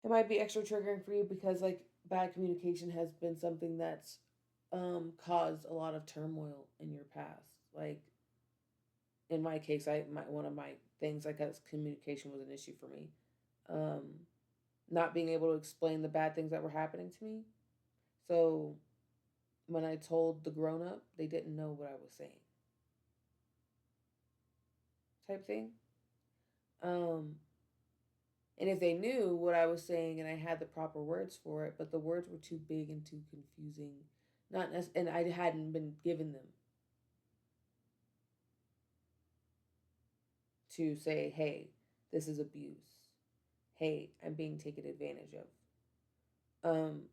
It might be extra triggering for you because like bad communication has been something that's caused a lot of turmoil in your past. Like in my case, one of my things I guess communication was an issue for me. Um, Not being able to explain the bad things that were happening to me. So when I told the grown up, they didn't know what I was saying, type thing. Um, and if they knew what I was saying and I had the proper words for it, but the words were too big and too confusing, and I hadn't been given them to say, "Hey, this is abuse. Hey, I'm being taken advantage of." Um,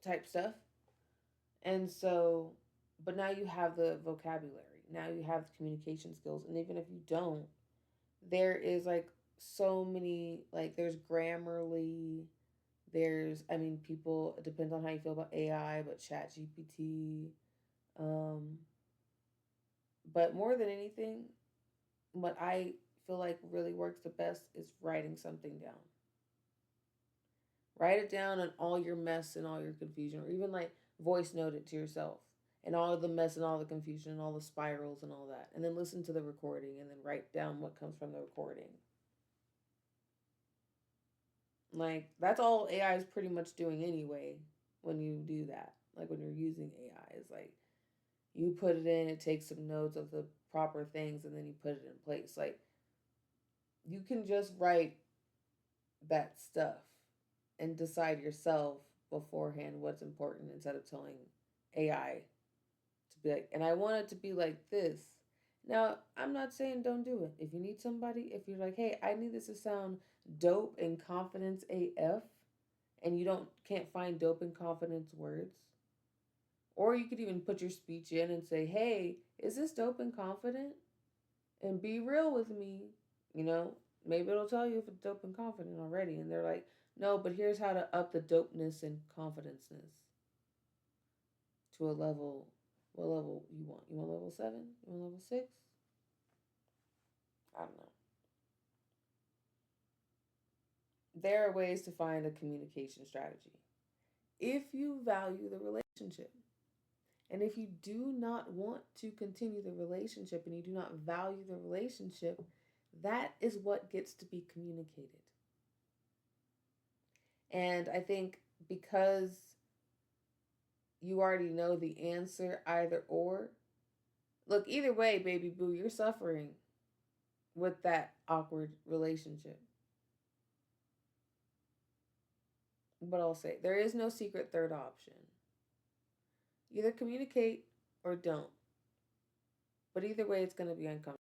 Type stuff. And so, but now you have the vocabulary. Now you have the communication skills, and even if you don't, there is like so many like there's Grammarly, there's I mean people it depends on how you feel about AI, but Chat GPT. Um, but more than anything, what I feel like really works the best is writing something down. Write it down and all your mess and all your confusion, or even like voice note it to yourself and all of the mess and all the confusion and all the spirals and all that. And then listen to the recording and then write down what comes from the recording. Like, that's all AI is pretty much doing anyway when you do that. Like, when you're using AI, is like you put it in, it takes some notes of the proper things, and then you put it in place. Like, you can just write that stuff and decide yourself beforehand what's important instead of telling AI to be like, and I want it to be like this. Now, I'm not saying don't do it. If you need somebody, if you're like, hey, I need this to sound dope and confidence AF, and you can't find dope and confidence words, or you could even put your speech in and say, hey, is this dope and confident? And be real with me. You know, maybe it'll tell you if it's dope and confident already. And they're like, no, but here's how to up the dopeness and confidenceness to a level. What level you want? You want level 7? You want level 6? I don't know. There are ways to find a communication strategy. If you value the relationship, and if you do not want to continue the relationship and you do not value the relationship, that is what gets to be communicated. And I think because you already know the answer, either or, look, either way, baby boo, you're suffering with that awkward relationship. But I'll say there is no secret third option. Either communicate or don't. But either way, it's going to be uncomfortable.